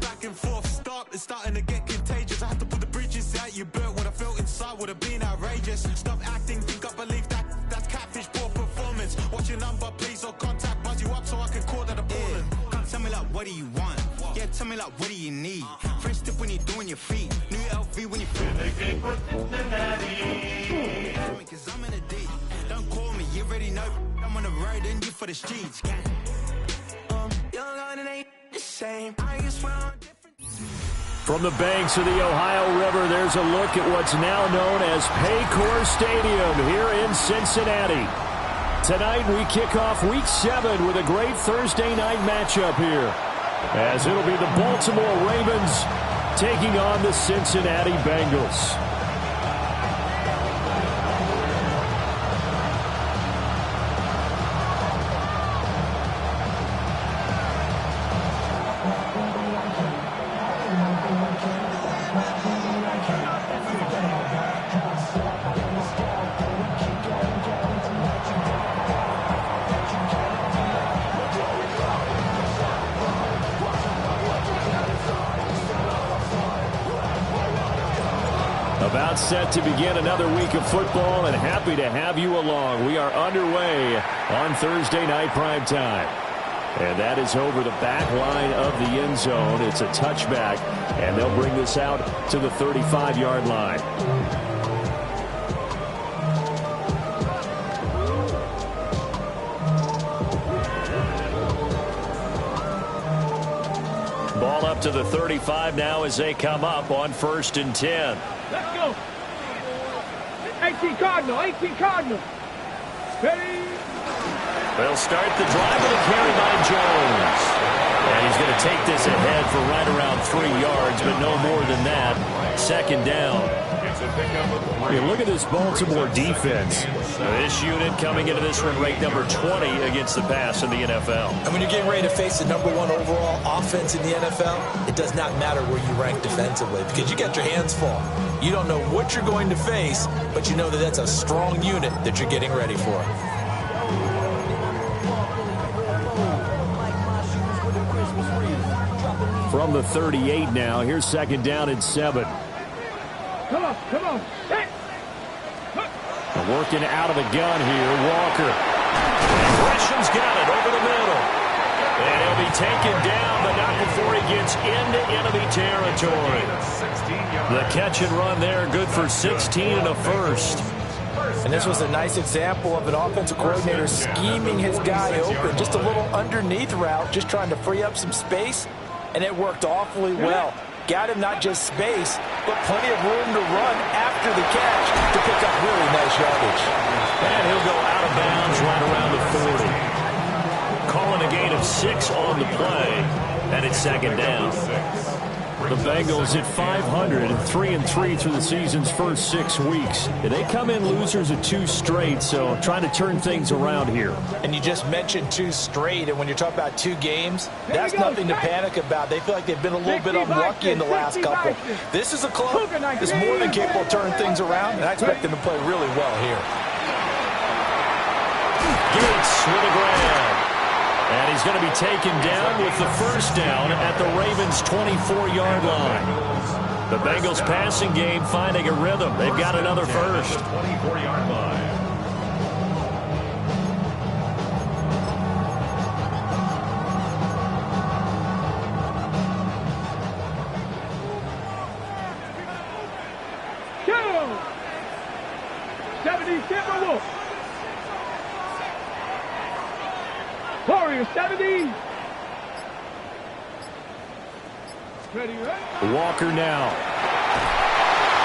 back and forth, stop, it's starting to get contagious. I had to put the bridges out you built. What I felt inside would have been outrageous. Stop acting, think I believe that's catfish, poor performance. Watch your number, please, or contact, buzz you up so I can call that appalling. Come tell me like, what do you want? Yeah, tell me like, what do you need? Fresh tip when you're doing your feet. New LV when you feel cause I'm in a deep. Don't call me, you already know. I'm on the road and you for the streets. Young and ain't the same. I guess we're on different. From the banks of the Ohio River, there's a look at what's now known as Paycor Stadium here in Cincinnati. Tonight we kick off Week 7 with a great Thursday night matchup here, as it'll be the Baltimore Ravens taking on the Cincinnati Bengals. About set to begin another week of football, and happy to have you along. We are underway on Thursday night primetime. And that is over the back line of the end zone. It's a touchback, and they'll bring this out to the 35-yard line. Ball up to the 35 now as they come up on 1st and 10. Let's go. 18 Cardinal, 18 Cardinal. Ready? They'll start the drive with a carry by Jones. And he's going to take this ahead for right around 3 yards, but no more than that. 2nd down. Hey, look at this Baltimore defense. This unit coming into this one ranked number 20 against the pass in the NFL. And when you're getting ready to face the number 1 overall offense in the NFL, it does not matter where you rank defensively because you got your hands full. You don't know what you're going to face, but you know that that's a strong unit that you're getting ready for. From the 38 now, here's 2nd down and 7. Come on, come on. Hey. Working out of the gun here, Walker. And Gresham's got it over the middle. And he'll be taken down, but not before he gets into enemy territory. The catch and run there, good for 16 and a first. And this was a nice example of an offensive coordinator scheming his guy open. Just a little underneath route, just trying to free up some space. And it worked awfully well. Got him not just space, but plenty of room to run after the catch to pick up really nice yardage. And he'll go out of bounds right around the 40. Calling a gain of 6 on the play. And it's 2nd down. The Bengals at 500, 3-3 through the season's first 6 weeks. They come in losers of 2 straight, so trying to turn things around here. And you just mentioned 2 straight, and when you're talking about 2 games, that's nothing to panic about. They feel like they've been a little bit unlucky in the last couple. This is a club that's more than capable of turning things around, and I expect them to play really well here. Gates with a grab. And he's going to be taken down with the 1st down at the Ravens' 24-yard line. The Bengals passing game finding a rhythm. They've got another first. 24-yard line. Go! 70 Timberwolves. Warriors 70. Ready, right? Walker now.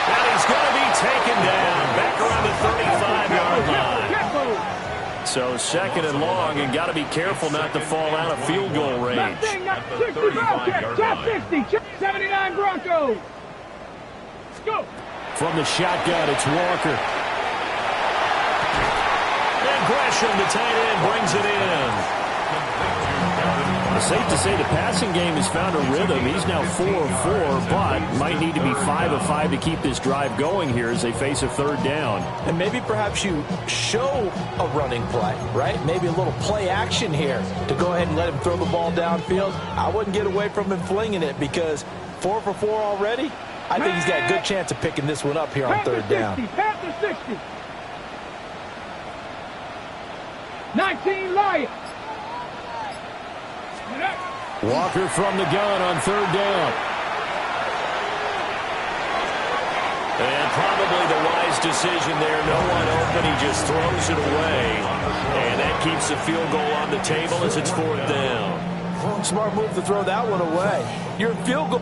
And he's going to be taken down back around the 35-yard line. So 2nd and long, and got to be careful not to fall out of field goal range. 60 Bobcats, top 50, 79 Broncos. Go. From the shotgun, it's Walker. And Gresham, the tight end, brings it in. It's safe to say the passing game has found a rhythm. He's now 4 of 4, but might need to be 5 of 5 to keep this drive going here as they face a 3rd down. And maybe perhaps you show a running play, right? Maybe a little play action here to go ahead and let him throw the ball downfield. I wouldn't get away from him flinging it because 4 for 4 already. I think he's got a good chance of picking this one up here on third down. Pass to 60. 19 Lions. Walker from the gun on third down. And probably the wise decision there. No one open. He just throws it away. And that keeps the field goal on the table as it's fourth down. Smart move to throw that one away. Your field goal.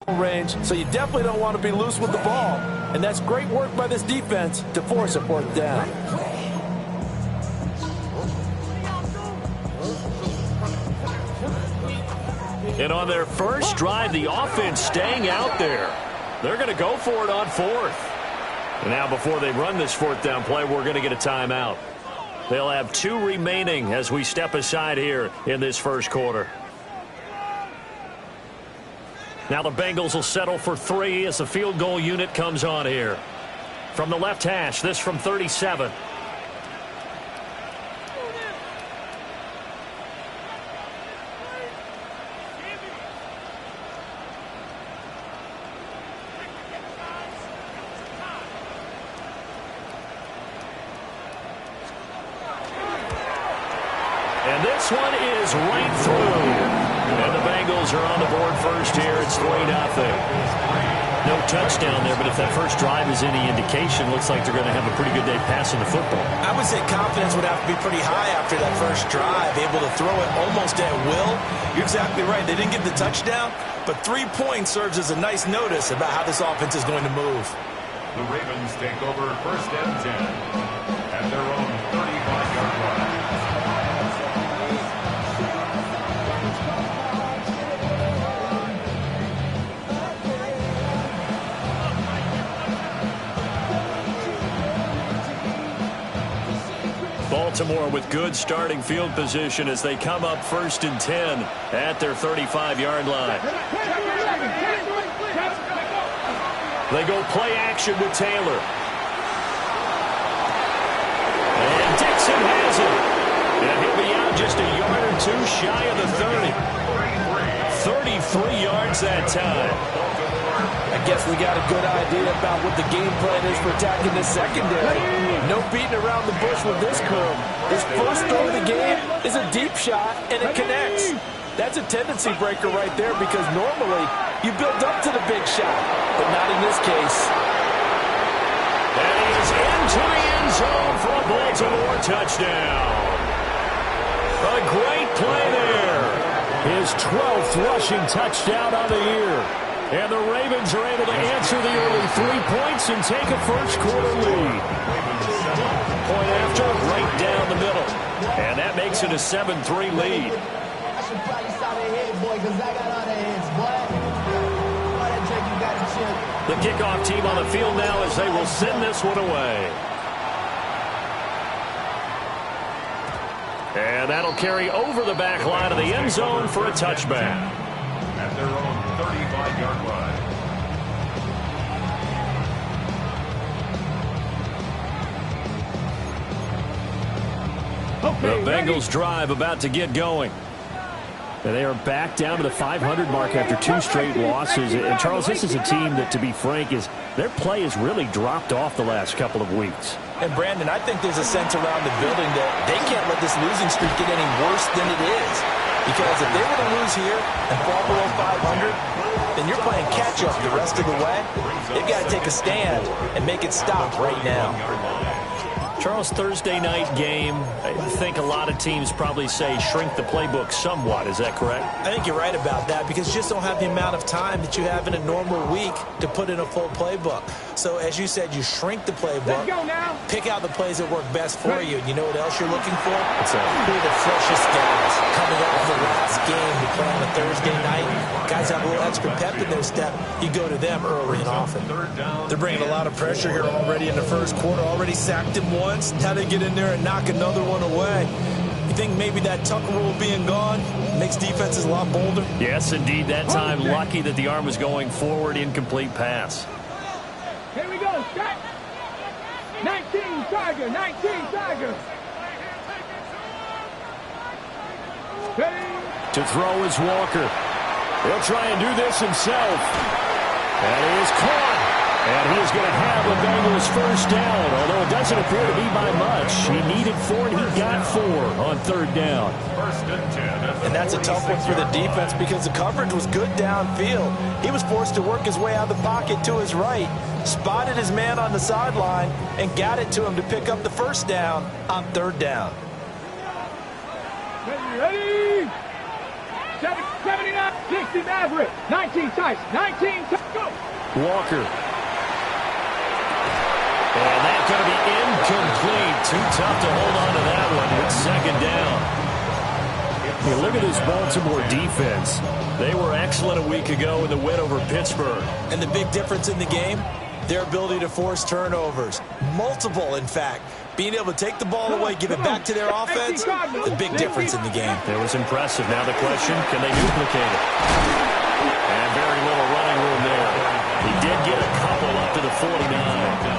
Range, so you definitely don't want to be loose with the ball. And that's great work by this defense to force a fourth down. And on their first drive, the offense staying out there. They're going to go for it on fourth. And now before they run this fourth down play, we're going to get a timeout. They'll have 2 remaining as we step aside here in this first quarter. Now the Bengals will settle for 3 as the field goal unit comes on here. From the left hash, this from 37. And this one is right through. And the Bengals are on the board first here. It's 3-0. No touchdown there, but if that first drive is any indication, looks like they're going to have a pretty good day passing the football. I would say confidence would have to be pretty high after that first drive, able to throw it almost at will. You're exactly right. They didn't get the touchdown, but 3 points serves as a nice notice about how this offense is going to move. The Ravens take over first and 10 at their own 35-yard line. Baltimore with good starting field position as they come up first and 10 at their 35-yard line. They go play action with Taylor. And Dixon has it. And he'll be out just a yard or 2 shy of the 30. 33 yards that time. I guess we got a good idea about what the game plan is for attacking this secondary. No beating around the bush with this crew. His first throw of the game is a deep shot, and it connects. That's a tendency breaker right there because normally you build up to the big shot, but not in this case. And he is into the end zone for a Baltimore touchdown. A great play there. His 12th rushing touchdown on the year. And the Ravens are able to answer the early 3 points and take a first quarter lead. Point after, right down the middle. And that makes it a 7-3 lead. The kickoff team on the field now as they will send this one away. And that'll carry over the back line of the end zone for a touchback. At their own 35-yard line. The Bengals drive about to get going. And they are back down to the 500 mark after 2 straight losses. And, Charles, this is a team that, to be frank, their play has really dropped off the last couple of weeks. And, Brandon, I think there's a sense around the building that they can't let this losing streak get any worse than it is. Because if they were to lose here and fall below 500, then you're playing catch-up the rest of the way. They've got to take a stand and make it stop right now. Charles, Thursday night game, I think a lot of teams probably say shrink the playbook somewhat. Is that correct? I think you're right about that because you just don't have the amount of time that you have in a normal week to put in a full playbook. So, as you said, you shrink the playbook, pick out the plays that work best for you. And you know what else you're looking for? Who are the freshest guys coming up from the last game to play on a Thursday night? Guys have a little extra pep in their step. You go to them early and often. They're bringing a lot of pressure here already in the first quarter. Already sacked him once. Now they get in there and knock another one away. You think maybe that Tucker rule being gone makes defenses a lot bolder? Yes, indeed. That time, lucky that the arm was going forward. Incomplete pass. Here we go. Shot. 19 Tiger. 19 Tiger. To throw is Walker. He'll try and do this himself. And he is caught. And he is going to have a Bengals first down, although it doesn't appear to be by much. He needed 4, and he got 4 on 3rd down. And that's a tough one for the defense because the coverage was good downfield. He was forced to work his way out of the pocket to his right, spotted his man on the sideline, and got it to him to pick up the first down on 3rd down. Ready? 79, 60 Maverick, 19 Tice, 19 Tice, go! Walker. And that's going to be incomplete. Too tough to hold on to that one with 2nd down. Hey, look at this Baltimore defense. They were excellent a week ago in the win over Pittsburgh. And the big difference in the game, their ability to force turnovers. Multiple, in fact. Being able to take the ball away, give it back to their offense, the big difference in the game. It was impressive. Now the question, can they duplicate it? And very little running room there. He did get a couple up to the 49.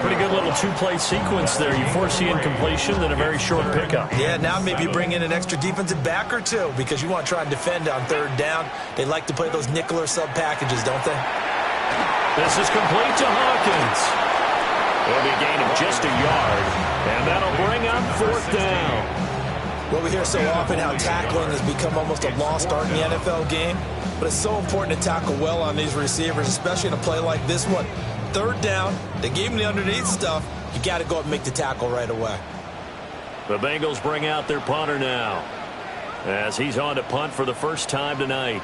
Pretty good little 2-play sequence there. You force the incompletion, then a very short pickup. Yeah, now maybe you bring in an extra defensive back or two because you want to try and defend on 3rd down. They like to play those nickel or sub packages, don't they? This is complete to Hawkins. It'll be a gain of just a yard, and that'll bring up 4th down. Well, we hear so often how tackling has become almost a lost art in the NFL game, but it's so important to tackle well on these receivers, especially in a play like this one. 3rd down, they gave him the underneath stuff. You got to go up and make the tackle right away. The Bengals bring out their punter now as he's on to punt for the first time tonight.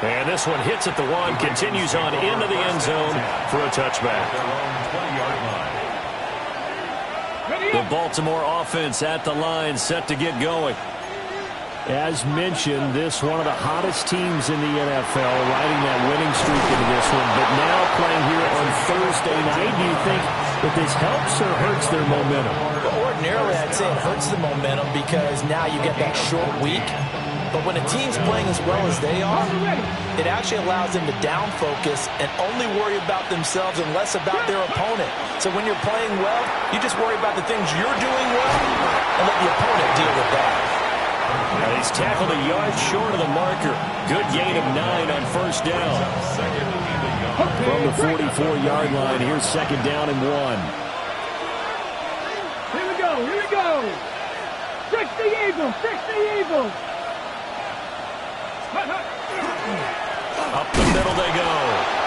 And this one hits at the 1, continues on into the end zone for a touchback. The Baltimore offense at the line, set to get going. As mentioned, this one of the hottest teams in the NFL, riding that winning streak into this one, but now playing here on Thursday night. Do you think that this helps or hurts their momentum? Well, ordinarily, I'd say it hurts the momentum because now you get that short week. But when a team's playing as well as they are, it actually allows them to down focus and only worry about themselves and less about their opponent. So when you're playing well, you just worry about the things you're doing well and let the opponent deal with that. He's tackled a yard short of the marker. Good gain of 9 on 1st down. From the 44-yard line, here's 2nd down and 1. Here we go, here we go. 60 Eagles, 60 Eagles. Up the middle they go.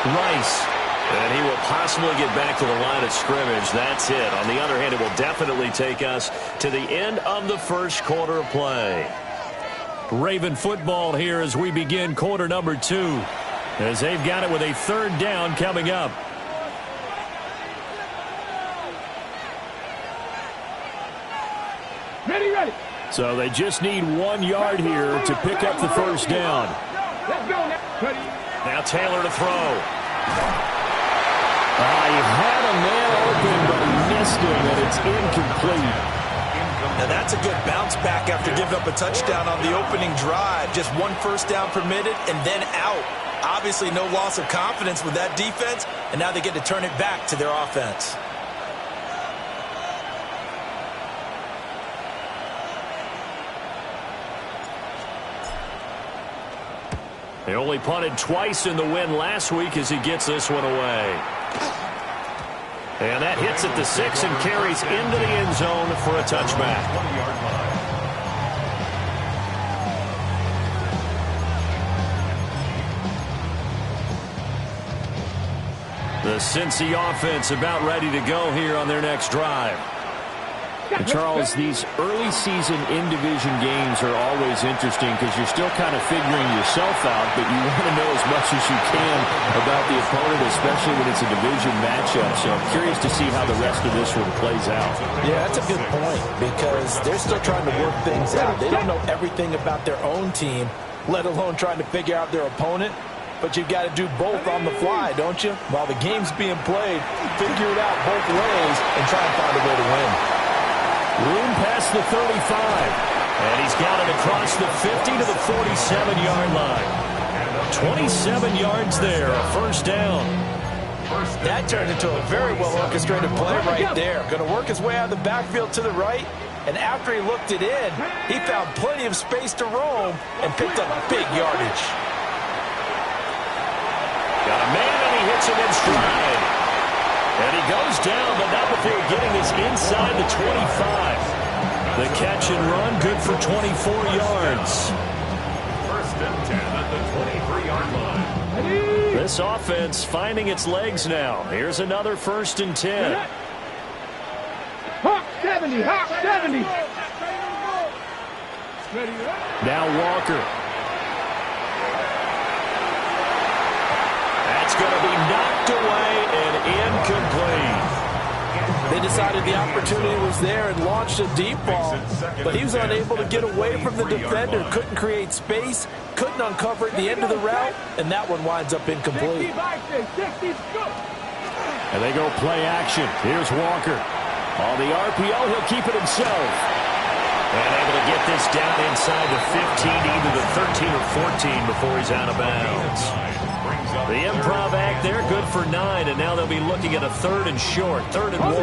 Rice. And he will possibly get back to the line of scrimmage. That's it. On the other hand, it will definitely take us to the end of the first quarter of play. Raven football here as we begin quarter number 2. As they've got it with a 3rd down coming up. Ready, ready. So they just need 1 yard here to pick up the first down. Let's go now. Ready. Now Taylor to throw. He had a man open, but he missed him, and it's incomplete. Now that's a good bounce back after giving up a touchdown on the opening drive. Just one first down permitted and then out. Obviously no loss of confidence with that defense, and now they get to turn it back to their offense. He only punted twice in the win last week as he gets this one away. And that hits at the 6 and carries into the end zone for a touchback. The Cincy offense about ready to go here on their next drive. And Charles, these early season in-division games are always interesting because you're still kind of figuring yourself out, but you want to know as much as you can about the opponent, especially when it's a division matchup. So I'm curious to see how the rest of this one plays out. Yeah, that's a good point because they're still trying to work things out. They don't know everything about their own team, let alone trying to figure out their opponent. But you've got to do both on the fly, don't you? While the game's being played, figure it out both ways and try and find a way to win. Room past the 35. And he's got it across the 50 to the 47-yard line. 27 yards there, a first down. That turned into a very well-orchestrated play right there. Going to work his way out of the backfield to the right. And after he looked it in, he found plenty of space to roam and picked up big yardage. Got a man, and he hits him in stride. And he goes down, but not before getting us inside the 25. The catch and run, good for 24 yards. First and 10 at the 23-yard line. This offense finding its legs now. Here's another first and 10. Hawk 70, Hawk 70. Now Walker. That's going to be knocked away and incomplete. They decided the opportunity was there and launched a deep ball, but he was unable to get away from the defender, couldn't create space, couldn't uncover at the end of the route, and that one winds up incomplete. And they go play action. Here's Walker. On the RPO, he'll keep it himself. And able to get this down inside the 15, either the 13 or 14 before he's out of bounds. The improv act there, good for 9, and now they'll be looking at a third and short, 3rd and 1.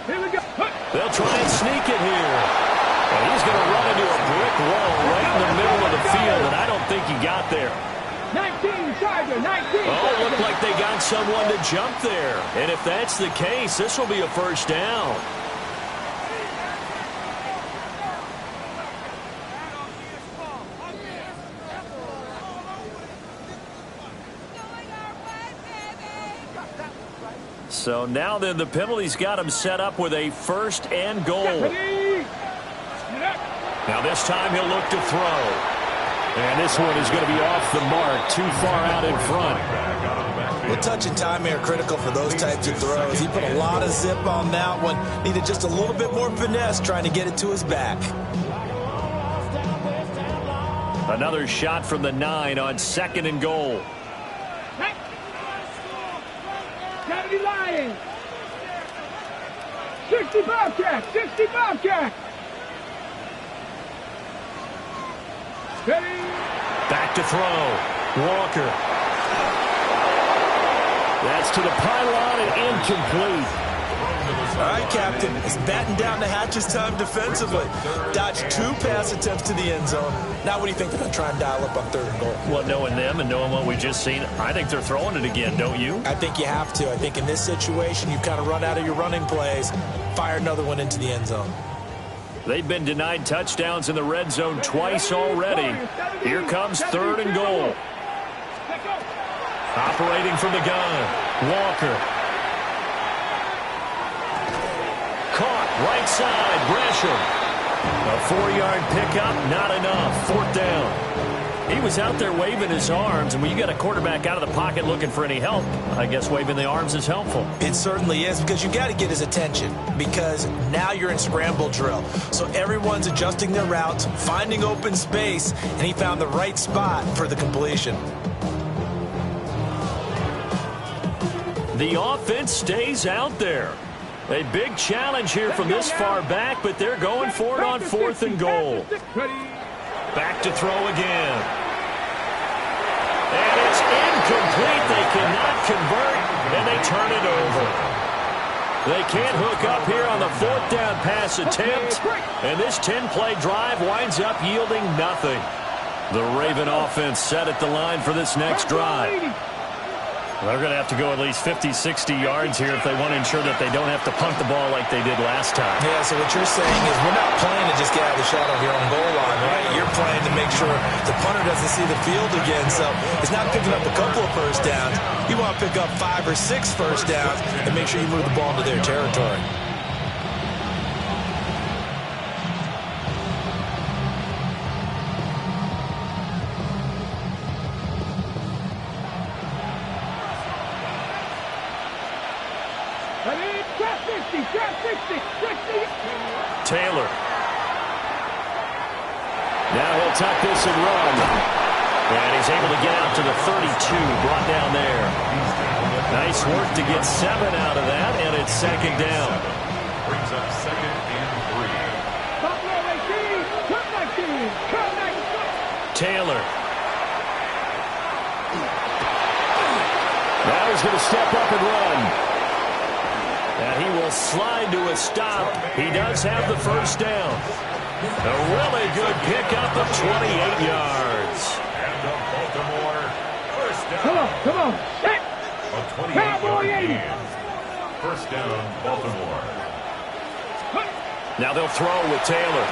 Here we go. They'll try and sneak it here. And he's going to run into a brick wall right in the middle of the field, and I don't think he got there. 19, Charger, 19. Oh, it looked like they got someone to jump there. And if that's the case, this will be a first down. So now then the penalty's got him set up with a first and goal. Now this time he'll look to throw. And this one is going to be off the mark, too far out in front. Well, touch and time are critical for those types of throws. He put a lot of zip on that one. Needed just a little bit more finesse trying to get it to his back. Another shot from the 9 on 2nd and goal. 70 Lions. 60 Bobcats. 60 Bobcats. Ready. Back to throw. Walker. That's to the pylon and incomplete. All right, Captain. It's batting down the hatches time defensively. Dodged 2 pass attempts to the end zone. Now what do you think they're going to try and dial up on 3rd and goal? Well, knowing them and knowing what we just seen, I think they're throwing it again, don't you? I think you have to. I think in this situation, you've kind of run out of your running plays. Fire another one into the end zone. They've been denied touchdowns in the red zone twice already. Here comes 3rd and goal. Operating from the gun, Walker. Caught, right side, Gresham. A 4-yard pickup, not enough. 4th down. He was out there waving his arms, and when you got a quarterback out of the pocket looking for any help, I guess waving the arms is helpful. It certainly is, because you got to get his attention, because now you're in scramble drill. So everyone's adjusting their routes, finding open space, and he found the right spot for the completion. The offense stays out there. A big challenge here from this far back, but they're going for it on 4th and goal. Back to throw again. And it's incomplete. They cannot convert, and they turn it over. They can't hook up here on the 4th down pass attempt, and this 10-play drive winds up yielding nothing. The Raven offense set at the line for this next drive. They're going to have to go at least 50, 60 yards here if they want to ensure that they don't have to punt the ball like they did last time. Yeah, so what you're saying is we're not playing to just get out of the shot of your own goal line, right? You're playing to make sure the punter doesn't see the field again. So it's not picking up a couple of first downs. You want to pick up 5 or 6 first downs and make sure you move the ball into their territory. Taylor. Now he'll tuck this and run. And he's able to get out to the 32, brought down there. Nice work to get 7 out of that, and it's 2nd down. Brings up 2nd and 3. Taylor. Now he's going to step up and run. And he will slide to a stop. He does have the first down. A really good pickup of 28 yards. And the Baltimore first down. Come on. Set. A 28-yard gain. First down, Baltimore. Now they'll throw with Taylor.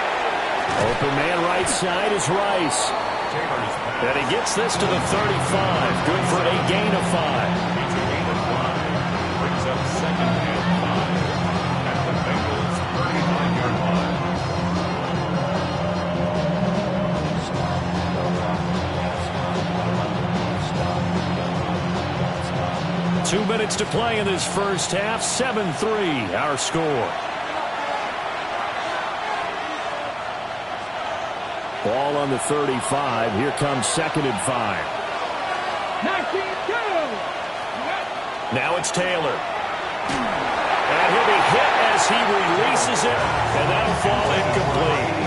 Open man right side is Rice. Taylor's pass. And he gets this to the 35. Good for a gain of 5. It's a gain of 5. Brings up 2nd and 5 at the Bengals' 39-yard line. 2 minutes to play in this first half. 7-3 our score. Ball on the 35. Here comes 2nd and 5. 19-2. Now it's Taylor. And he'll be hit as he releases it, and that'll fall incomplete.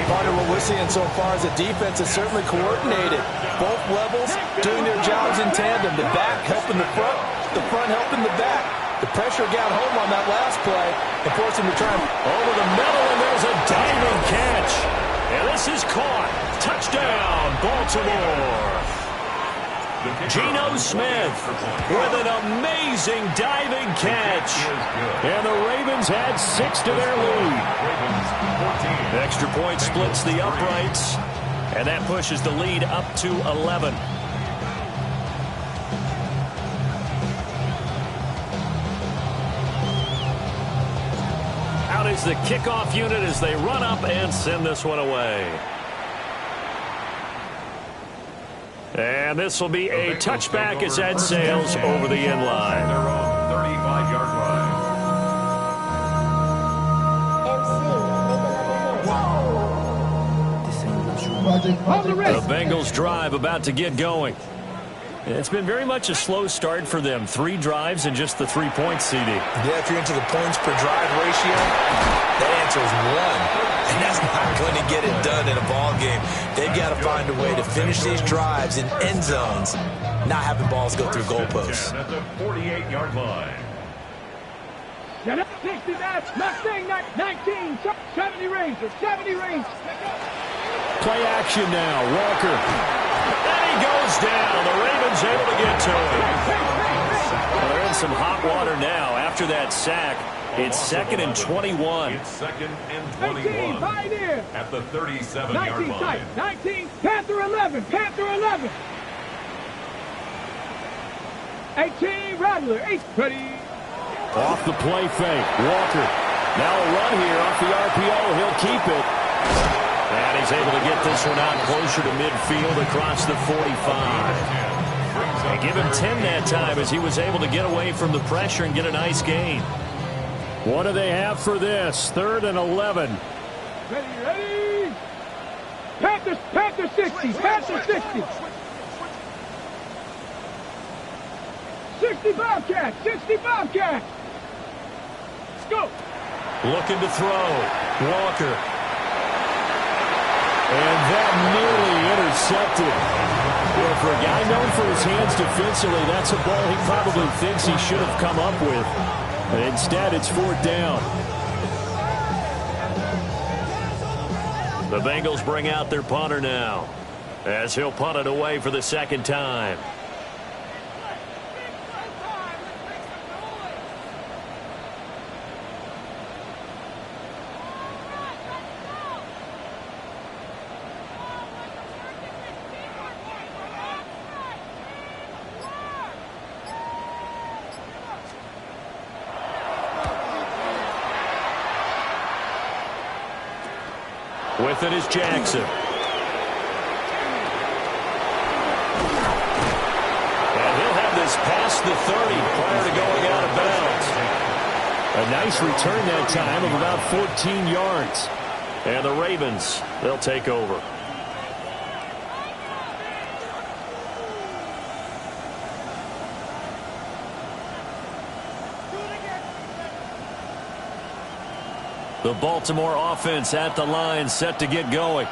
Partner, what we're seeing so far is the defense is certainly coordinated. Both levels doing their jobs in tandem. The back helping the front helping the back. The pressure got home on that last play and forced him to try over the middle, and there's a diving catch. And this is caught. Touchdown, Baltimore. Geno Smith with an amazing diving catch. And the Ravens add 6 to their lead. Extra point splits the uprights. And that pushes the lead up to 11. Out is the kickoff unit as they run up and send this one away. And this will be a touchback as that sails over the end line. Their own 35-yard line. The Bengals drive about to get going. It's been very much a slow start for them. 3 drives and just the 3 points, CD. Yeah, if you're into the points per drive ratio, that answer is 1. And that's not going to get it done in a ball game. They've got to find a way to finish these drives in end zones, not having balls go through goalposts. At the 48-yard line. 19, 70 Rangers, 70 Rangers. Play action now. Walker. And he goes down. The Ravens able to get to him. Well, they're in some hot water now after that sack. It's 2nd and 21. It's 2nd and 21 at the 37-yard line. 19, Panther 11, Panther 11. 18, Rattler, 8, ready. Off the play fake. Walker. Now a run here off the RPO. He'll keep it. And he's able to get this one out closer to midfield across the 45. And give him 10 that time as he was able to get away from the pressure and get a nice gain. What do they have for this? 3rd and 11. Ready. Panther 60, Panther 60. 60. 60 Bobcats. 60 Bobcats. Let's go. Looking to throw. Walker. And that nearly intercepted. Yeah, for a guy known for his hands defensively, that's a ball he probably thinks he should have come up with. But instead, it's 4th down. The Bengals bring out their punter now, as he'll punt it away for the 2nd time. With it is Jackson. And he'll have this past the 30 prior to going out of bounds. A nice return that time of about 14 yards. And the Ravens, they'll take over. The Baltimore offense at the line, set to get going.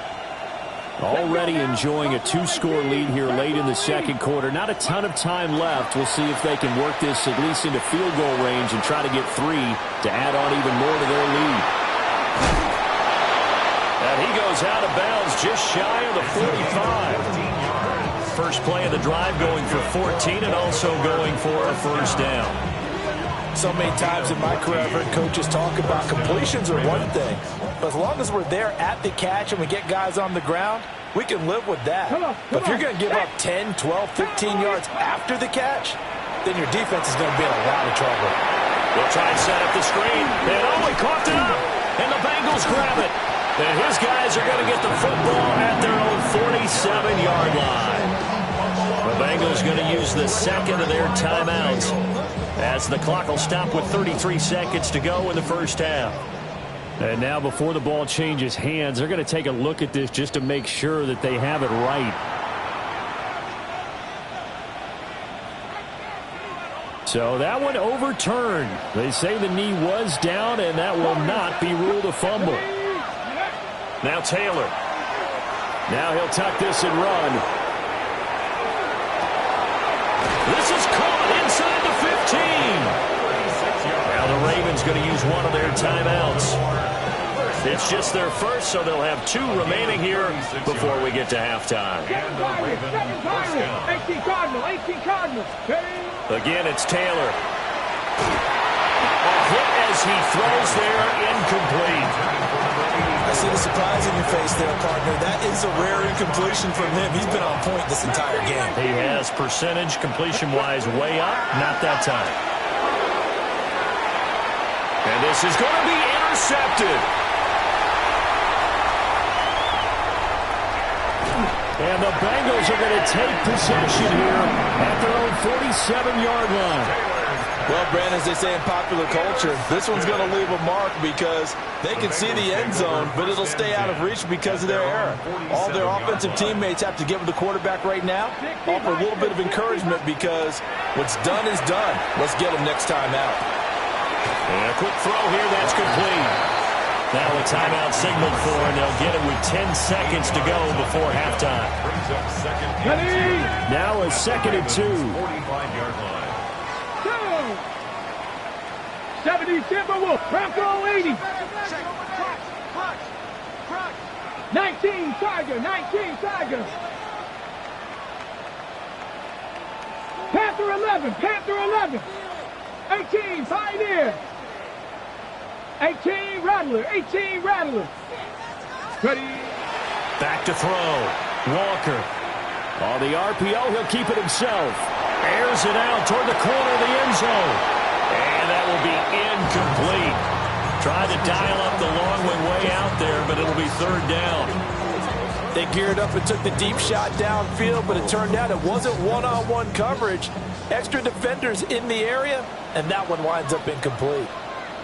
Already enjoying a 2-score lead here late in the 2nd quarter. Not a ton of time left. We'll see if they can work this at least into field goal range and try to get 3 to add on even more to their lead. And he goes out of bounds just shy of the 45. First play of the drive going for 14 and also going for a 1st down. So many times in my career, I've heard coaches talk about completions are one thing. But as long as we're there at the catch and we get guys on the ground, we can live with that. But if you're going to give up 10, 12, 15 yards after the catch, then your defense is going to be in a lot of trouble. They'll try and set up the screen. And he coughed it up. And the Bengals grab it. And his guys are going to get the football at their own 47-yard line. The Bengals going to use the 2nd of their timeouts, as the clock will stop with 33 seconds to go in the 1st half. And now before the ball changes hands, they're going to take a look at this just to make sure that they have it right. So that one overturned. They say the knee was down, and that will not be ruled a fumble. Now Taylor. Now he'll tuck this and run. This is caught inside the 15. Now the Ravens going to use one of their timeouts. It's just their first, so they'll have 2 remaining here before we get to halftime. 18 Cardinals. Again, it's Taylor. A hit as he throws there, incomplete. I see the surprise in your face there, partner. That is a rare incompletion from him. He's been on point this entire game. He has percentage completion-wise way up. Not that time. And this is going to be intercepted. And the Bengals are going to take possession here at their own 47-yard line. Well, Brandon, as they say in popular culture, this one's going to leave a mark because they can see the end zone, but it'll stay out of reach because of their error. All their offensive teammates have to give the quarterback right now, offer a little bit of encouragement because what's done is done. Let's get them next time out. And a quick throw here, that's complete. Now a timeout signaled for, and they'll get it with 10 seconds to go before halftime. Now a 2nd and 2. 70 Timberwolves. Bronco 80. 19 Tiger. Panther 11. 18 Pioneer. 18 Rattler. Ready. Back to throw. Walker. On the RPO, he'll keep it himself. Airs it out toward the corner of the end zone. And that will be incomplete. Tried to dial up the long one way out there, but it'll be 3rd down. They geared up and took the deep shot downfield, but it turned out it wasn't one-on-one coverage. Extra defenders in the area, and that one winds up incomplete.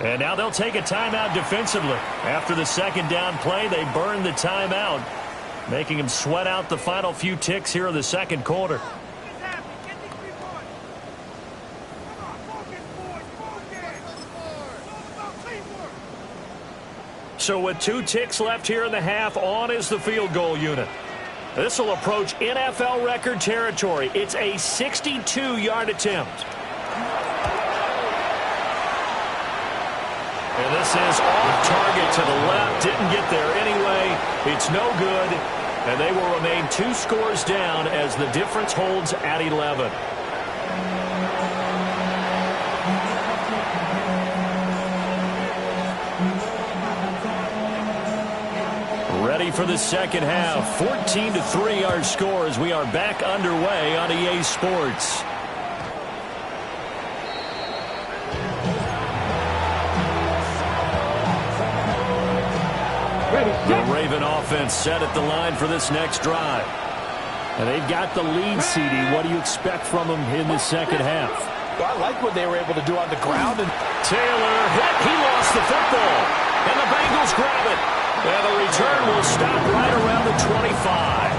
And now they'll take a timeout defensively. After the 2nd down play, they burned the timeout, making them sweat out the final few ticks here in the 2nd quarter. So with 2 ticks left here in the half, on is the field goal unit. This will approach NFL record territory. It's a 62-yard attempt. And this is off target to the left. Didn't get there anyway. It's no good. And they will remain 2 scores down as the difference holds at 11. Ready for the second half. 14-3 our score as we are back underway on EA Sports. The Raven offense set at the line for this next drive. And they've got the lead, CD. What do you expect from them in the second half? Well, I like what they were able to do on the ground. And Taylor hit. He lost the football. And the Bengals grab it. And the return will stop right around the 25.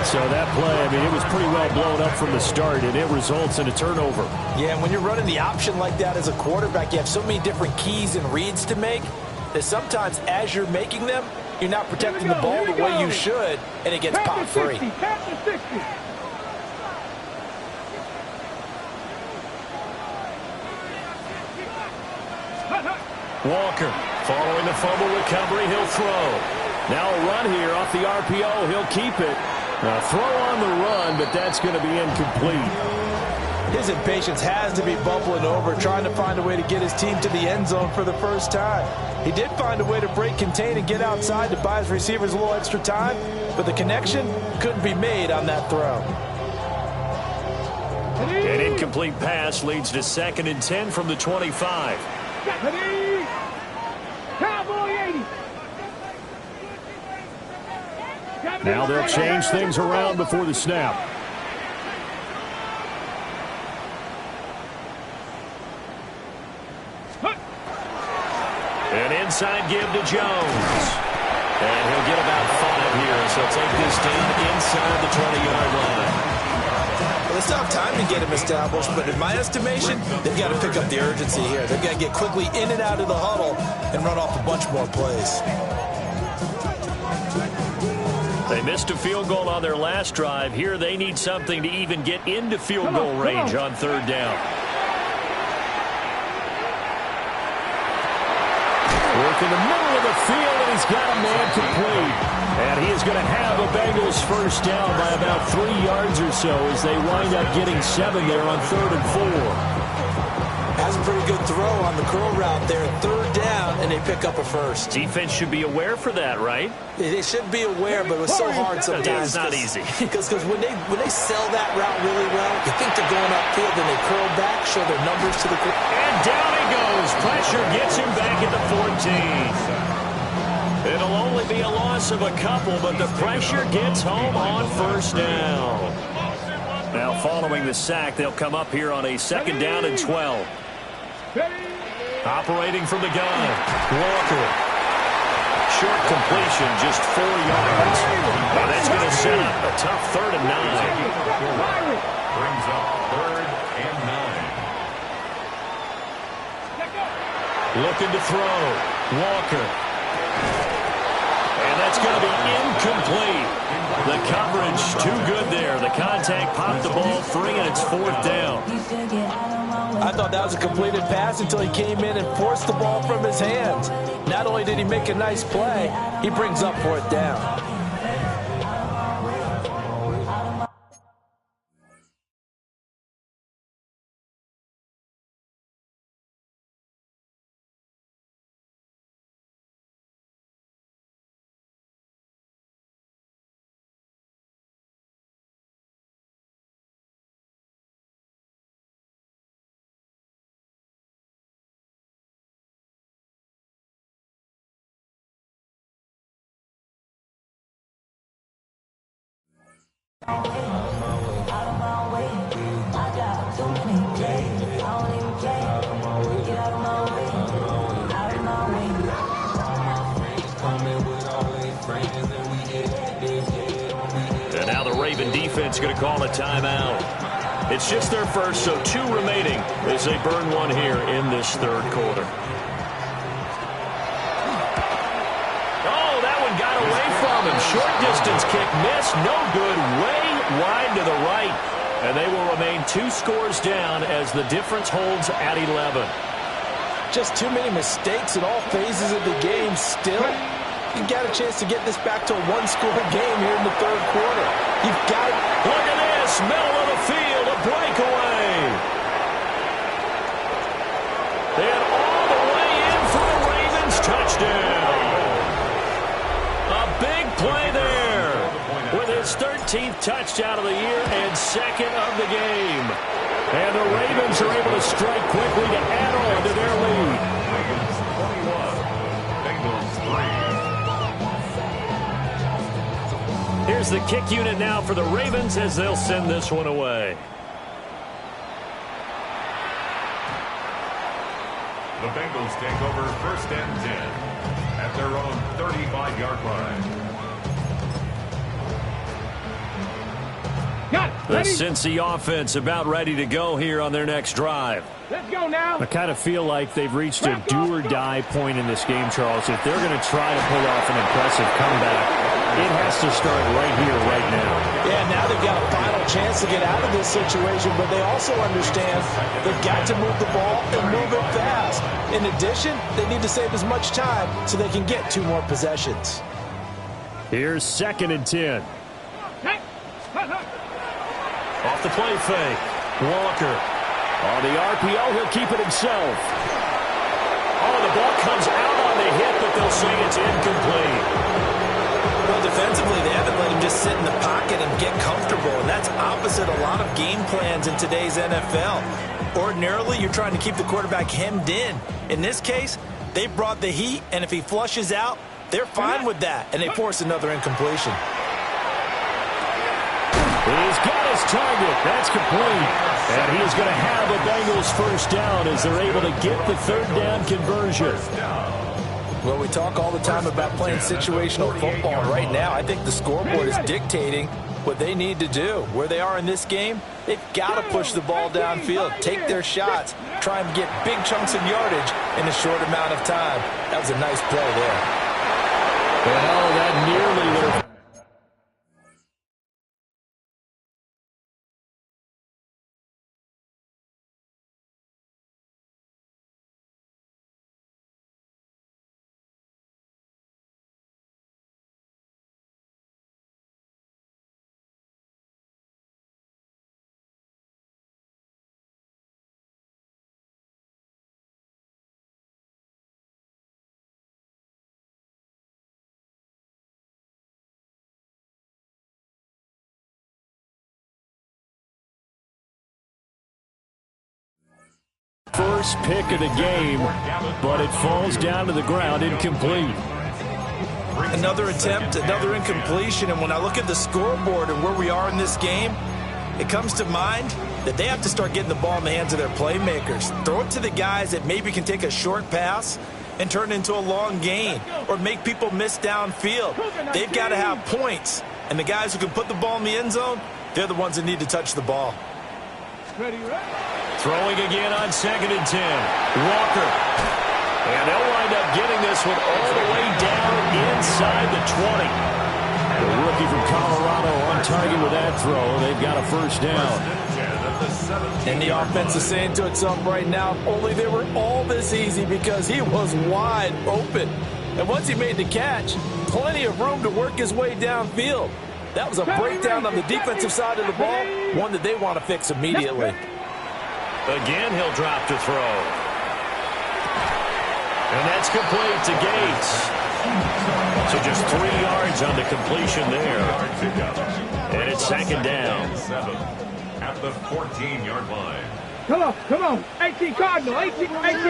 So that play, I mean, it was pretty well blown up from the start, and it results in a turnover. yeah, and when you're running the option like that as a quarterback, you have so many different keys and reads to make that sometimes as you're making them, you're not protecting the ball the way you should, and it gets popped free. Walker following the fumble recovery, he'll throw. Now a run here off the RPO, he'll keep it. A throw on the run, but that's going to be incomplete. His impatience has to be bubbling over, trying to find a way to get his team to the end zone for the first time. He did find a way to break contain and get outside to buy his receivers a little extra time, but the connection couldn't be made on that throw. An incomplete pass leads to 2nd and 10 from the 25. Now they'll change things around before the snap. An inside give to Jones. And he'll get about 5 here, so he'll take this down inside the 20-yard line. Well, they still have time to get him established, but in my estimation, they've got to pick up the urgency here. They've got to get quickly in and out of the huddle and run off a bunch more plays. They missed a field goal on their last drive. Here they need something to even get into field goal range on 3rd down. Work in the middle of the field, and he's got a man complete. And he is going to have a Bengals first down by about 3 yards or so as they wind up getting 7 there on 3rd and 4. Has a pretty good throw on the curl route there. 3rd down, and they pick up a first. Defense should be aware for that, right? They should be aware, but it was so hard sometimes. It's not easy. Because when they sell that route really well, you think they're going upfield, then they curl back, show their numbers to the group. And down he goes. Pressure gets him back at the 14. It'll only be a loss of a couple, but the pressure gets home on 1st down. Now following the sack, they'll come up here on a 2nd down and 12. Operating from the gun, Walker. Short completion, just 4 yards. And that's going to set up a tough 3rd and 9. Brings up 3rd and 9. Looking to throw, Walker. And that's going to be incomplete. The coverage too good there. The contact popped the ball free, and it's 4th down. I thought that was a completed pass until he came in and forced the ball from his hands. Not only did he make a nice play, he brings up 4th down. And now the Raven defense going to call a timeout. It's just their first, so 2 remaining as they burn 1 here in this 3rd quarter. from him. Short distance kick missed. No good. Way wide to the right. And they will remain 2 scores down as the difference holds at 11. Just too many mistakes in all phases of the game. Still, you got a chance to get this back to a 1-score game here in the third quarter. You've got it. Look at this. Middle of the field. A breakaway. And all the way in for a Ravens touchdown. A big play there with his 13th touchdown of the year and second of the game. And the Ravens are able to strike quickly to add on to their lead. Ravens 21, Bengals 3. Here's the kick unit now for the Ravens as they'll send this one away. The Bengals take over 1st and 10 at their own 35-yard line. The Cincy offense about ready to go here on their next drive. Let's go now. I kind of feel like they've reached a do-or-die point in this game, Charles. If they're going to try to pull off an impressive comeback, it has to start right here, right now. Yeah, now they've got a final chance to get out of this situation, but they also understand they've got to move the ball and move it fast. In addition, they need to save as much time so they can get 2 more possessions. Here's 2nd and 10. Off the play fake. Walker. On the RPO, he'll keep it himself. Oh, the ball comes out on the hit, but they'll say it's incomplete. Well, defensively, they haven't let him just sit in the pocket and get comfortable, and that's opposite a lot of game plans in today's NFL. Ordinarily, you're trying to keep the quarterback hemmed in. In this case, they brought the heat, and if he flushes out, they're fine with that, and they force another incompletion. He's got his target. That's complete. And he's going to have a Bengals first down as they're able to get the 3rd down conversion. Well, we talk all the time about playing situational football. Right now, I think the scoreboard is dictating what they need to do. Where they are in this game, they've got to push the ball downfield, take their shots, try and get big chunks of yardage in a short amount of time. That was a nice play there. Well, that nearly would have... First pick of the game, but it falls down to the ground incomplete. Another attempt, another incompletion, and when I look at the scoreboard and where we are in this game, it comes to mind that they have to start getting the ball in the hands of their playmakers. Throw it to the guys that maybe can take a short pass and turn it into a long gain or make people miss downfield. They've got to have points, and the guys who can put the ball in the end zone, they're the ones that need to touch the ball. Throwing again on 2nd and 10. Walker. And they'll wind up getting this one all the way down inside the 20. The rookie from Colorado on target with that throw. They've got a first down. And the offense is saying to itself right now, if only they were all this easy, because he was wide open. And once he made the catch, plenty of room to work his way downfield. That was a breakdown on the defensive side of the ball, one that they want to fix immediately. Again, he'll drop to throw. And that's complete to Gates. So just 3 yards on the completion there. And it's 2nd down. At the 14-yard line. Come on. 18 Cardinal, 18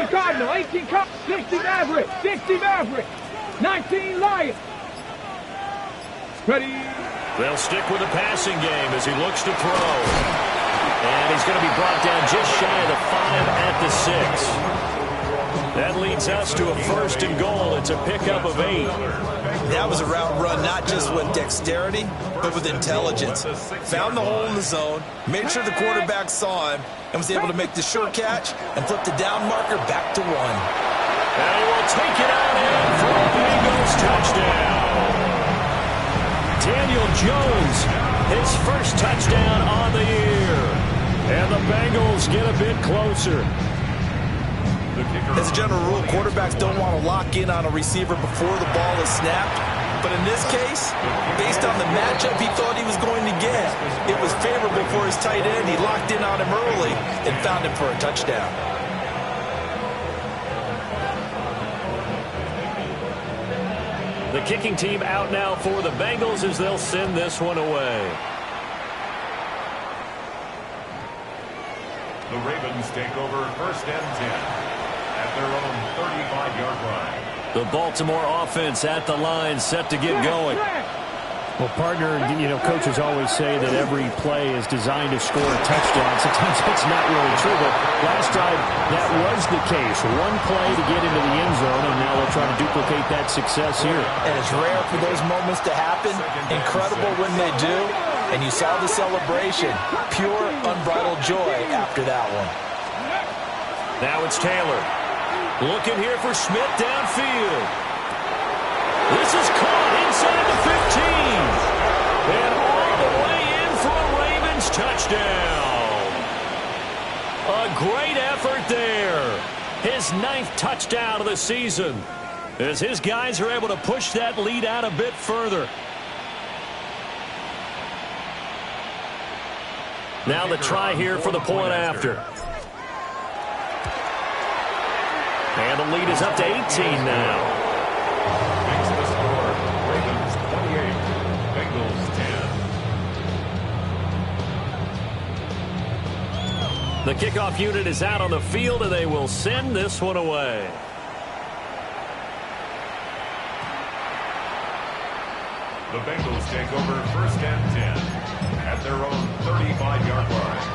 Cardinal, 18 Cardinal, 60 Maverick, 60 Maverick, 19 Lions. Ready? They'll stick with the passing game as he looks to throw. And he's going to be brought down just shy of the 5 at the 6. That leads us to a 1st and goal. It's a pickup of 8. That was a route run not just with dexterity, but with intelligence. Found the hole in the zone, made sure the quarterback saw him, and was able to make the short catch and flip the down marker back to 1. And he will take it out in for a Bengals touchdown. Jones, his first touchdown on the year. And the Bengals get a bit closer. As a general rule, quarterbacks don't want to lock in on a receiver before the ball is snapped. But in this case, based on the matchup he thought he was going to get, it was favorable for his tight end. He locked in on him early and found him for a touchdown. The kicking team out now for the Bengals as they'll send this one away. The Ravens take over 1st and 10 at their own 35-yard line. The Baltimore offense at the line, set to get going. Well, partner, coaches always say that every play is designed to score a touchdown. Sometimes that's not really true, but last time that was the case. One play to get into the end zone, and now they'll try to duplicate that success here. And it's rare for those moments to happen. Incredible when they do. And you saw the celebration. Pure, unbridled joy after that one. Now it's Taylor. Looking here for Smith downfield. This is caught inside the 15. And all the way in for a Ravens touchdown. A great effort there. His 9th touchdown of the season. As his guys are able to push that lead out a bit further. Now the try here for the point after. And the lead is up to 18 now. Makes the score Ravens 28, Bengals 10. The kickoff unit is out on the field, and they will send this one away. The Bengals take over 1st and 10 at their own 35-yard line.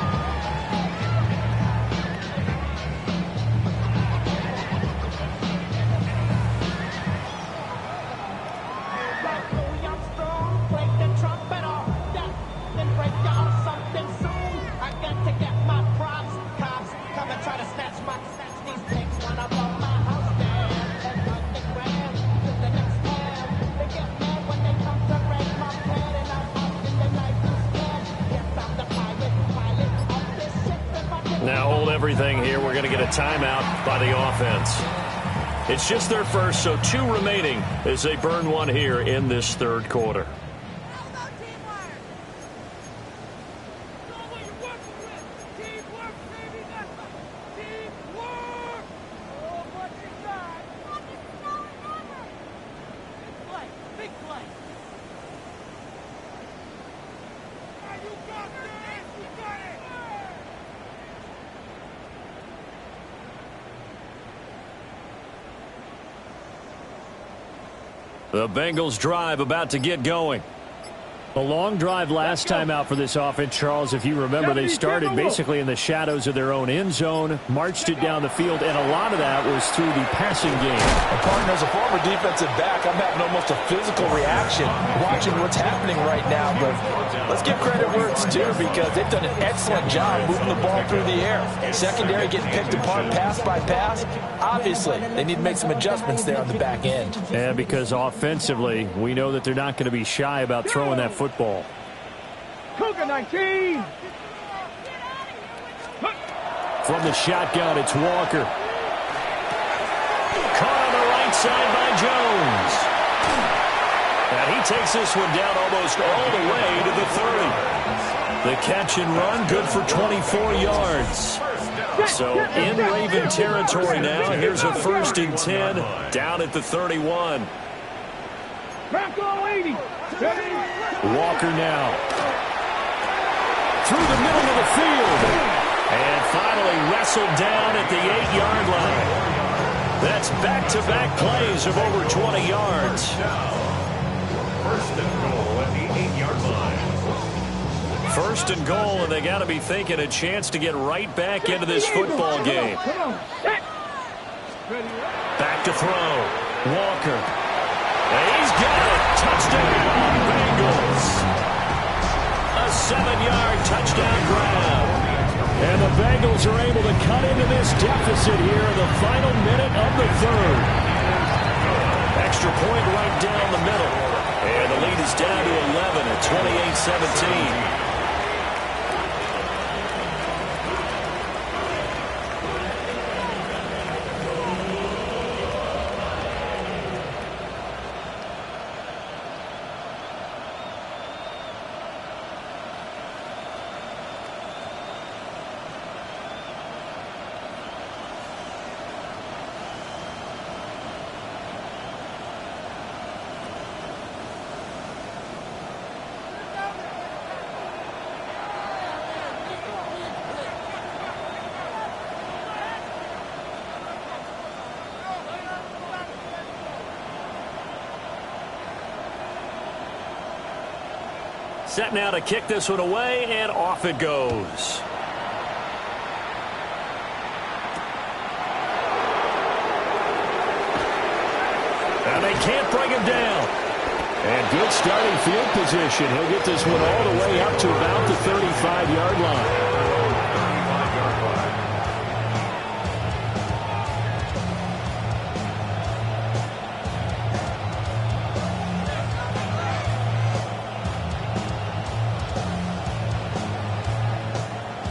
Now hold everything here. We're going to get a timeout by the offense. It's just their first, so 2 remaining as they burn one here in this 3rd quarter. The Bengals drive about to get going. A long drive last time out for this offense, Charles. If you remember, they started basically in the shadows of their own end zone, marched it down the field, and a lot of that was through the passing game. And partner, as a former defensive back, I'm having almost a physical reaction watching what's happening right now. But let's give credit where it's due, because they've done an excellent job moving the ball through the air. Secondary getting picked apart pass by pass. Obviously, they need to make some adjustments there on the back end. And because offensively, we know that they're not going to be shy about throwing that football. Cougar 19. From the shotgun, it's Walker. Caught on the right side by Jones. And he takes this one down almost all the way to the 30. The catch and run, good for 24 yards. So in Raven territory now. Here's a 1st and 10 down at the 31. Walker now. Through the middle of the field. And finally wrestled down at the 8-yard line. That's back-to-back plays of over 20 yards. 1st and goal at the 8-yard line. 1st and goal, and they got to be thinking a chance to get right back into this football game. Back to throw. Walker. And he's got it. Touchdown, Bengals. A 7-yard touchdown grab. And the Bengals are able to cut into this deficit here in the final minute of the 3rd. Extra point right down the middle. And the lead is down to 11 at 28-17. Set now to kick this one away, and off it goes. And they can't bring him down. And good starting field position. He'll get this one all the way up to about the 35-yard line.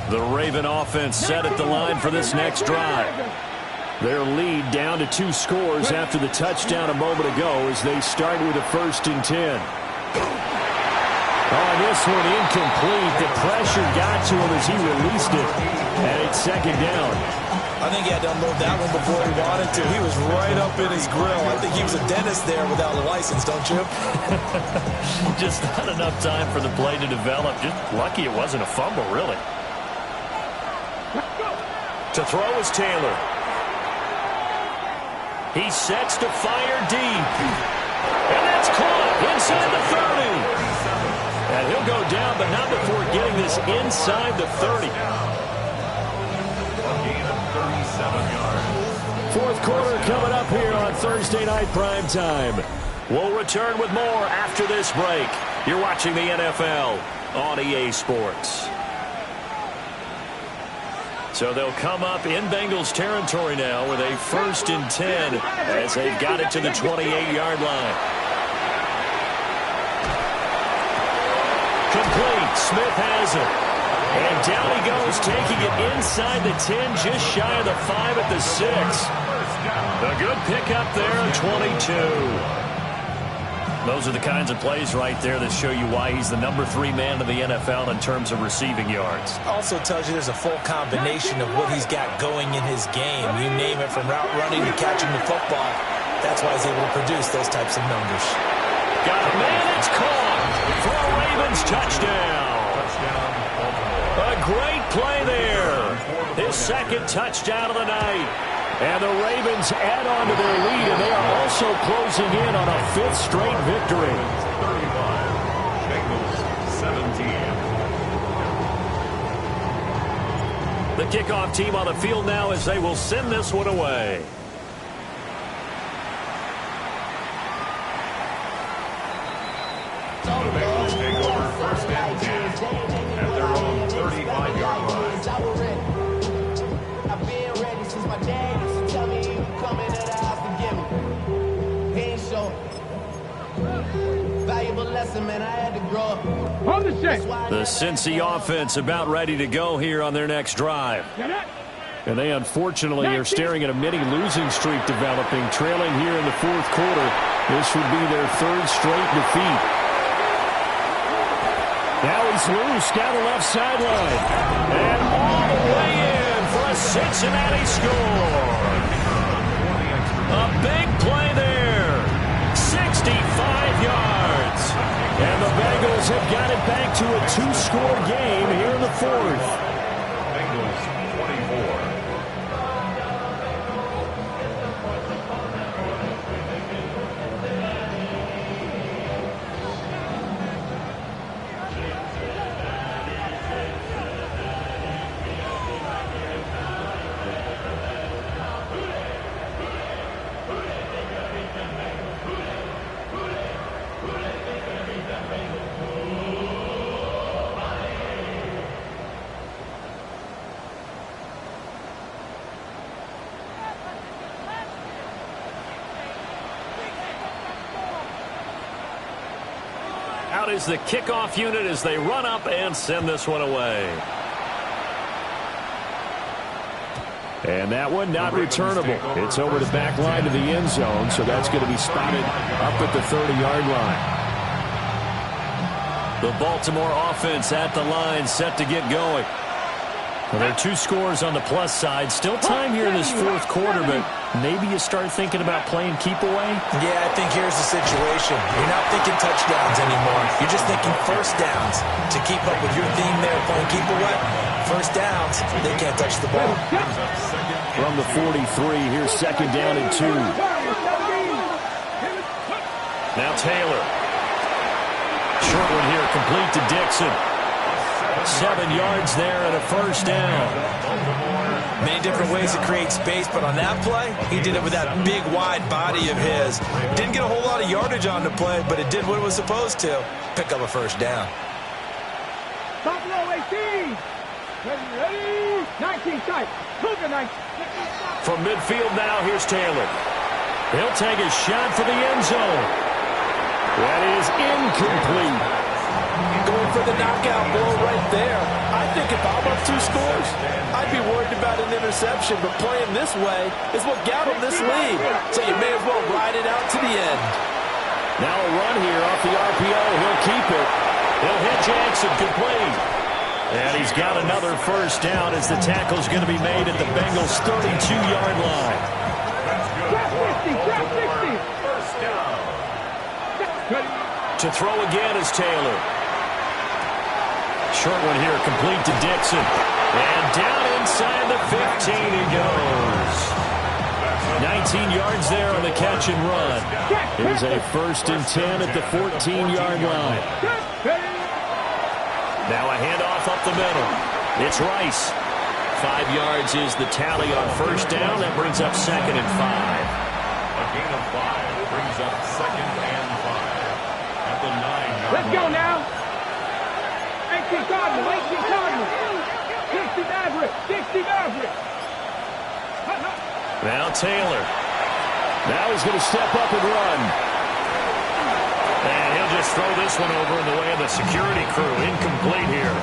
The Raven offense set at the line for this next drive. Their lead down to 2 scores after the touchdown a moment ago as they start with a 1st and 10. Oh, this one incomplete. The pressure got to him as he released it. And it's 2nd down. I think he had to unload that one before he wanted to. He was right up in his grill. I think he was a dentist there without a license, don't you? Just not enough time for the play to develop. Just lucky it wasn't a fumble, really. To throw is Taylor. He sets to fire deep. And that's caught inside the 30. And he'll go down, but not before getting this inside the 30. A gain of 37 yards. 4th quarter coming up here on Thursday Night Primetime. We'll return with more after this break. You're watching the NFL on EA Sports. So they'll come up in Bengals territory now with a 1st and 10 as they've got it to the 28-yard line. Complete. Smith has it. And down he goes, taking it inside the 10, just shy of the 5 at the 6. A good pickup there, 22. Those are the kinds of plays right there that show you why he's the number 3 man in the NFL in terms of receiving yards. Also tells you there's a full combination of what he's got going in his game. You name it, from route running to catching the football. That's why he's able to produce those types of numbers. Got a man, it's caught for a Ravens touchdown. A great play there. His 2nd touchdown of the night. And the Ravens add on to their lead, and they are also closing in on a 5th straight victory. 35, Bengals 17. The kickoff team on the field now as they will send this one away. The Bengals take over 1st and 10 at their own 35-yard line. I've been ready since my dad used to tell me he would come into the house to get me. He ain't show. Valuable lesson, man. I had to grow up. On the set. The Cincy offense about ready to go here on their next drive. And they unfortunately are staring at a mini losing streak developing, trailing here in the 4th quarter. This would be their 3rd straight defeat. Now he's loose down the left sideline. And all the way in for a Cincinnati score. A big play there. 65 yards. And the Bengals have got it back to a 2-score game here in the 4th. Bengals 24. out is the kickoff unit as they run up and send this one away. And that one not returnable. It's over the back line of the end zone, so that's going to be spotted up at the 30-yard line. The Baltimore offense at the line, set to get going. Well, there are 2 scores on the plus side. Still time here in this fourth quarter, but maybe you start thinking about playing keep away? Yeah, I think here's the situation. You're not thinking touchdowns anymore. You're just thinking first downs. To keep up with your theme there, playing keep away, first downs, they can't touch the ball. From the 43, here's second down and 2. Now Taylor. Short one here, complete to Dixon. 7 yards there and a first down. Many different ways to create space, but on that play, he did it with that big, wide body of his. Didn't get a whole lot of yardage on the play, but it did what it was supposed to. Pick up a first down. Buffalo 18. Ready? 19 tight. Move the 19. From midfield now, here's Taylor. He'll take a shot for the end zone. That is incomplete. Going for the knockout blow right there. I think if I'm up 2 scores, I'd be worried about an interception, but playing this way is what got him this lead. So you may as well ride it out to the end. Now a run here off the RPO. He'll keep it. He'll hit Jackson complete. And he's got another first down as the tackle's going to be made at the Bengals' 32-yard line. Drop 60. First down. To throw again is Taylor. Short one here, complete to Dixon. And down inside the 15 he goes. 19 yards there on the catch and run. Here's a 1st and 10 at the 14-yard line. Now a handoff up the middle. It's Rice. 5 yards is the tally on first down. That brings up 2nd and 5. A gain of 5 brings up 2nd and 5 at the 9-yard line. Let's go now. 18 Cardinal. 60 Maverick. Now Taylor. Now he's going to step up and run. And he'll just throw this one over in the way of the security crew. Incomplete here.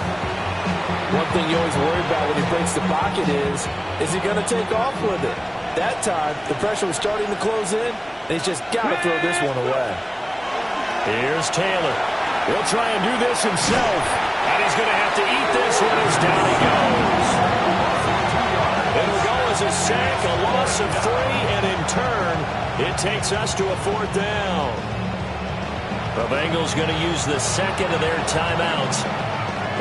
One thing you always worry about when he breaks the pocket is he going to take off with it? That time, the pressure was starting to close in, and he's just got to throw this one away. Here's Taylor. He'll try and do this himself. And he's going to have to eat this one as down he goes. It'll go as a sack, a loss of 3, and in turn, it takes us to a 4th down. The Bengals going to use the second of their timeouts.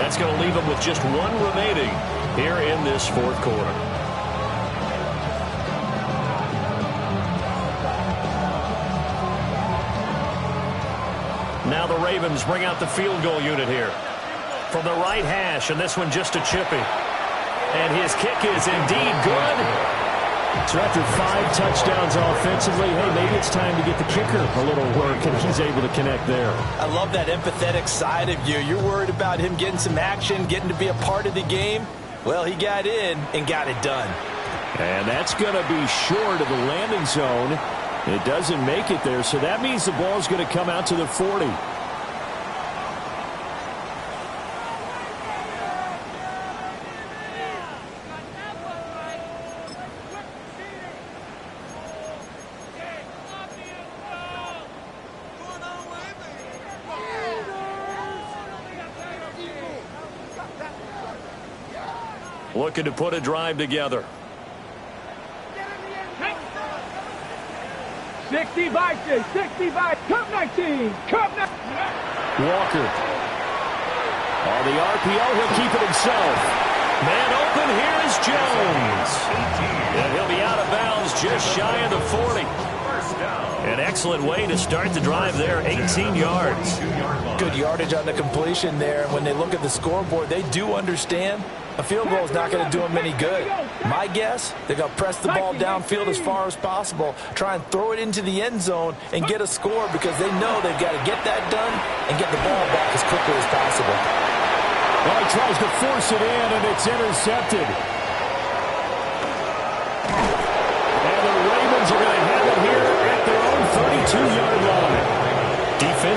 That's going to leave them with just 1 remaining here in this 4th quarter. Now the Ravens bring out the field goal unit here. From the right hash, and this one just a chippy. And his kick is indeed good. So after 5 touchdowns offensively, hey, maybe it's time to get the kicker a little work, and he's able to connect there. I love that empathetic side of you. You're worried about him getting some action, getting to be a part of the game. Well, he got in and got it done. And that's going to be short of the landing zone. It doesn't make it there, so that means the ball's going to come out to the 40. Looking to put a drive together. 60 Vikings, 60 Vikings, Cup 19, Cup 19. Walker. On the RPO, he'll keep it himself. Man open, here is Jones. And he'll be out of bounds just shy of the 40. An excellent way to start the drive there, 18 yards. Good yardage on the completion there. When they look at the scoreboard, they do understand a field goal is not going to do them any good. My guess, they're going to press the ball downfield as far as possible, try and throw it into the end zone and get a score because they know they've got to get that done and get the ball back as quickly as possible. Well, he tries to force it in, and it's intercepted. And the Ravens are going to have it here at their own 32-yard line.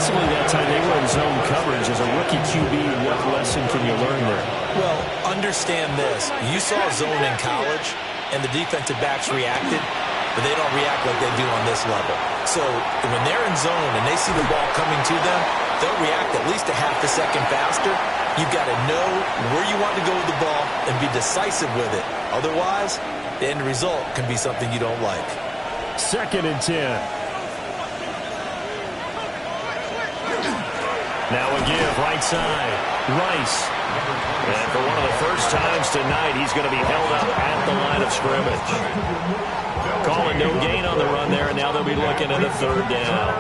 offensively that time, they were in zone coverage. As a rookie QB, what lesson can you learn there? Well, understand this. You saw zone in college, and the defensive backs reacted, but they don't react like they do on this level. So when they're in zone and they see the ball coming to them, they'll react at least a half a second faster. You've got to know where you want to go with the ball and be decisive with it. Otherwise, the end result can be something you don't like. 2nd and 10. Now a give, right side. Rice. And for one of the first times tonight, he's going to be held up at the line of scrimmage. Calling no gain on the run there, and now they'll be looking at a 3rd down.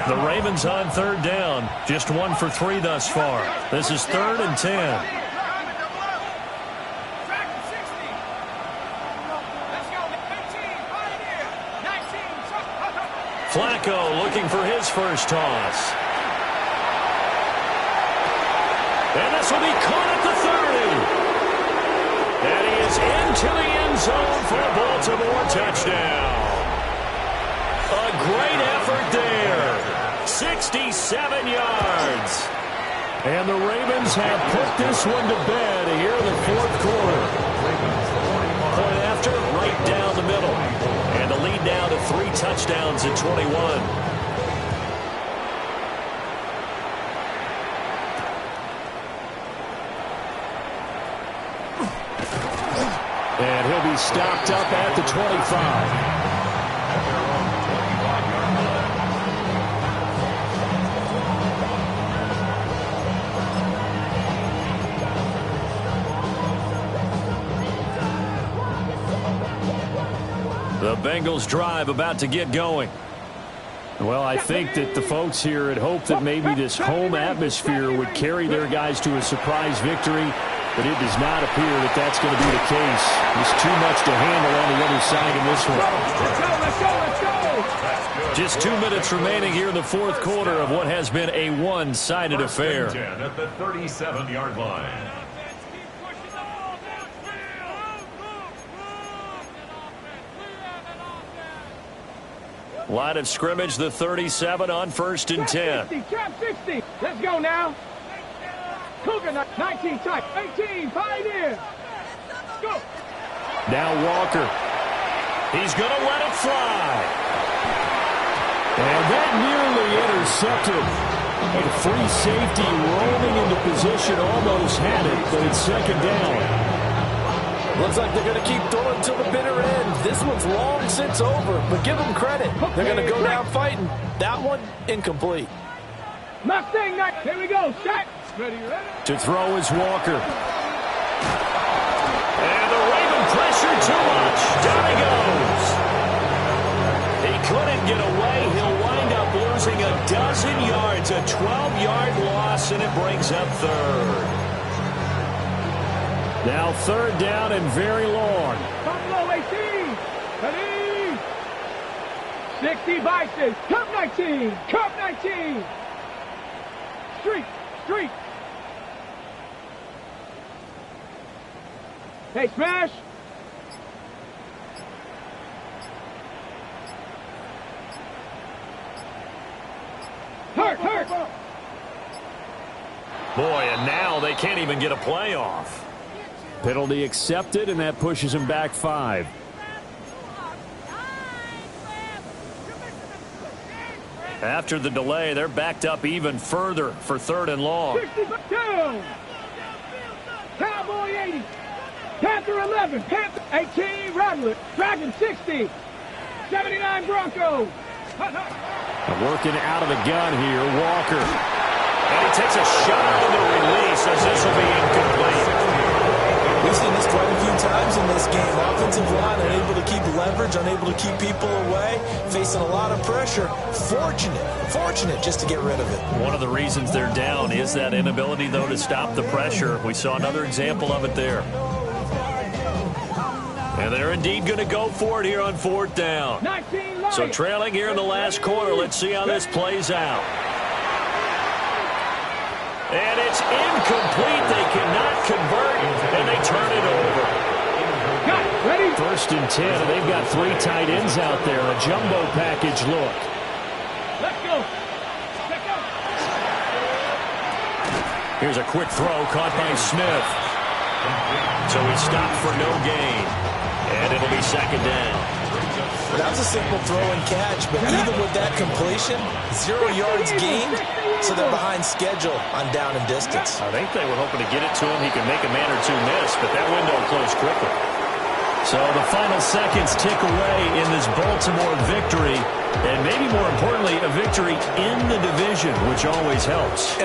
The Ravens on 3rd down. Just 1 for 3 thus far. This is 3rd and 10. Flacco looking for his first toss. And this will be caught at the 30. And he is into the end zone for a Baltimore touchdown. A great effort there. 67 yards. And the Ravens have put this one to bed here in the 4th quarter. Point after, right down the middle. And the lead now to 3 touchdowns at 21. And he'll be stopped up at the 25. The Bengals drive about to get going. Well, I think that the folks here had hoped that maybe this home atmosphere would carry their guys to a surprise victory, but it does not appear that that's going to be the case. There's too much to handle on the other side in this one. Let's go. Just 2 minutes remaining here in the 4th quarter of what has been a one-sided affair. 10 at the 37-yard line. Line of scrimmage, the 37 on 1st and 10. Trap 60. Let's go now. Cougar 19 type. 18. Pioneer. Go. Now Walker. He's going to let it fly. And that nearly intercepted. And free safety rolling into position, almost had it, but it's 2nd down. Looks like they're going to keep throwing to the bitter end. This one's long since over, but give them credit. They're going to go down fighting. That one, incomplete. Mustang night. Here we go. Shot. Ready. To throw is Walker. And the Raven pressure too much. Down he goes. He couldn't get away. He'll wind up losing a dozen yards. A 12-yard loss, and it brings up 3rd. Now 3rd down and very long. Buffalo 18. Ready. 60 Bison. Cup 19. Cup 19. Street. Hey, smash. Hurt. Boy, and now they can't even get a play off. Penalty accepted, and that pushes him back 5. After the delay, they're backed up even further for 3rd and long. 60 down. Cowboy 80. Panther 11. Panther 18. Rattler. Dragon 60. 79 Broncos. Working out of the gun here, Walker. And he takes a shot on the release as this will be incomplete. We've seen this quite a few times in this game. Offensive line unable to keep leverage, unable to keep people away, facing a lot of pressure. Fortunate just to get rid of it. One of the reasons they're down is that inability, though, to stop the pressure. We saw another example of it there. And they're indeed going to go for it here on 4th down. So trailing here in the last quarter. Let's see how this plays out. And it's incomplete. They cannot convert, and they turn it over. Ready? 1st and 10, and they've got 3 tight ends out there. A jumbo package look. Let's go. Here's a quick throw caught by Smith. So he stopped for no gain. And it'll be second down. That was a simple throw and catch, but even with that completion, 0 yards gained, so they're behind schedule on down and distance. I think they were hoping to get it to him. He could make a man or two miss, but that window closed quickly. So the final seconds tick away in this Baltimore victory, and maybe more importantly, a victory in the division, which always helps.